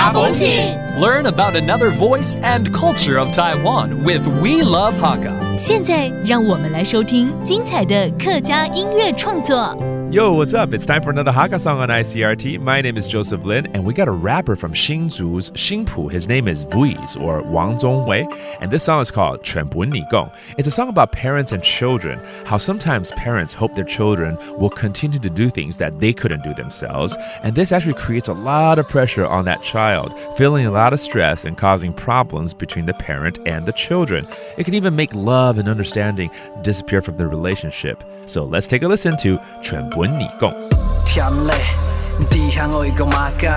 家风情 Learn about another voice and culture of Taiwan with We Love Hakka. 现在让我们来收听精彩的客家音乐创作。Yo, what's up? It's time for another Hakka song on ICRT. My name is Joseph Lin, and we got a rapper from Hsinchu's Xinpu. His name is Vuize, or王鍾惟, and this song is called 全分你講. It's a song about parents and children, how sometimes parents hope their children will continue to do things that they couldn't do themselves, and this actually creates a lot of pressure on that child, feeling a lot of stress and causing problems between the parent and the children. It can even make love and understanding disappear from the relationship. So let's take a listen to 全分你講。甜嘞，地向我一個馬街，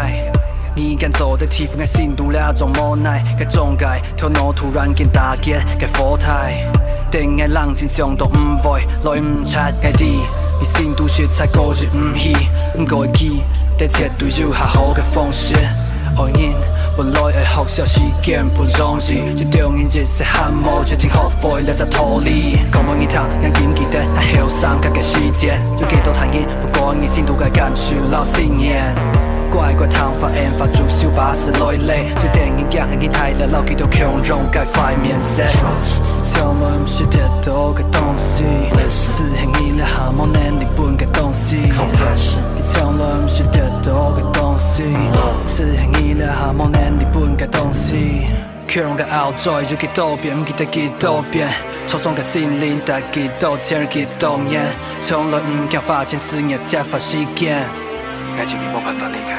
你敢做的體膚我心度了種無奈，該總該跳腦突然間打擊該火台，定愛冷靜上都唔會來唔察該啲，你心度雪菜個日唔起，唔該記，但絕對有下好嘅方式，愛人。本來愛學校時間不容易，最重要一些項目就挺後悔了才脫離。講每一趟讓記得還後生嗰個時間，有幾多談意，不過你心度嘅感受老信念。乖乖糖發研發住小巴士來嚟，最定應講你睇了老幾多強容該塊面色。從來唔是得到嘅東西，是幸你了下冇能力本嘅東西。你從來唔是得到嘅東西，是幸你了下冇能力本嘅東西。強容嘅後在有幾多變，唔記得幾多遍。初衷嘅心靈大幾多千幾多年，從來唔敢發現思念才發時間。愛情你冇辦法離開，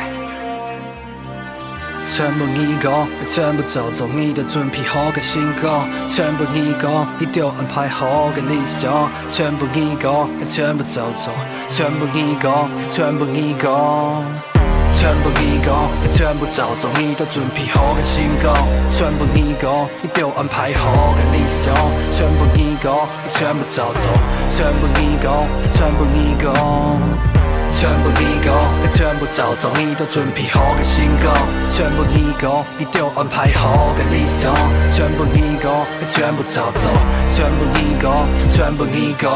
全部你講，全部照做你的準備好嘅性格，全部你講，你都安排好嘅理想，全部你講，全部照做，全部你講，是全部你講。全部你講，全部照做你都準備好嘅性格，全部你講，你都安排好嘅理想，全部你講，全部照做，全部你講，是全部你講。全部你講，全部照做你都準備好嘅性格，全部你講，你都安排好嘅理想，全部你講，全部照做，全部你講，是全部你講。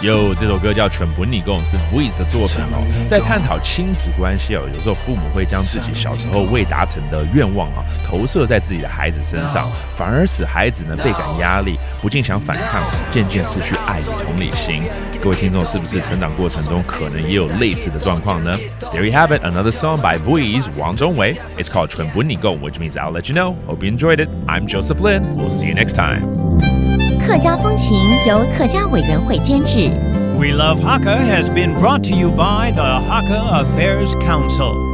有這首歌叫《全分你講》，是 Vuize 的作品哦，在探討親子關係哦。有時候父母會將自己小時候未達成的願望啊，投射在自己的孩子身上，反而使孩子呢倍感壓力，不禁想反抗，漸漸失去愛與同理心。各位聽眾是不是成長過程中可能也有類似的狀況呢？ There you have it, another song by Vuize王鍾惟. It's called 全分你講, which means I'll let you know. Hope you enjoyed it. I'm Joseph Lin. We'll see you next time. 客家風情由客家委員會監製。We Love Hakka has been brought to you by the Hakka Affairs Council.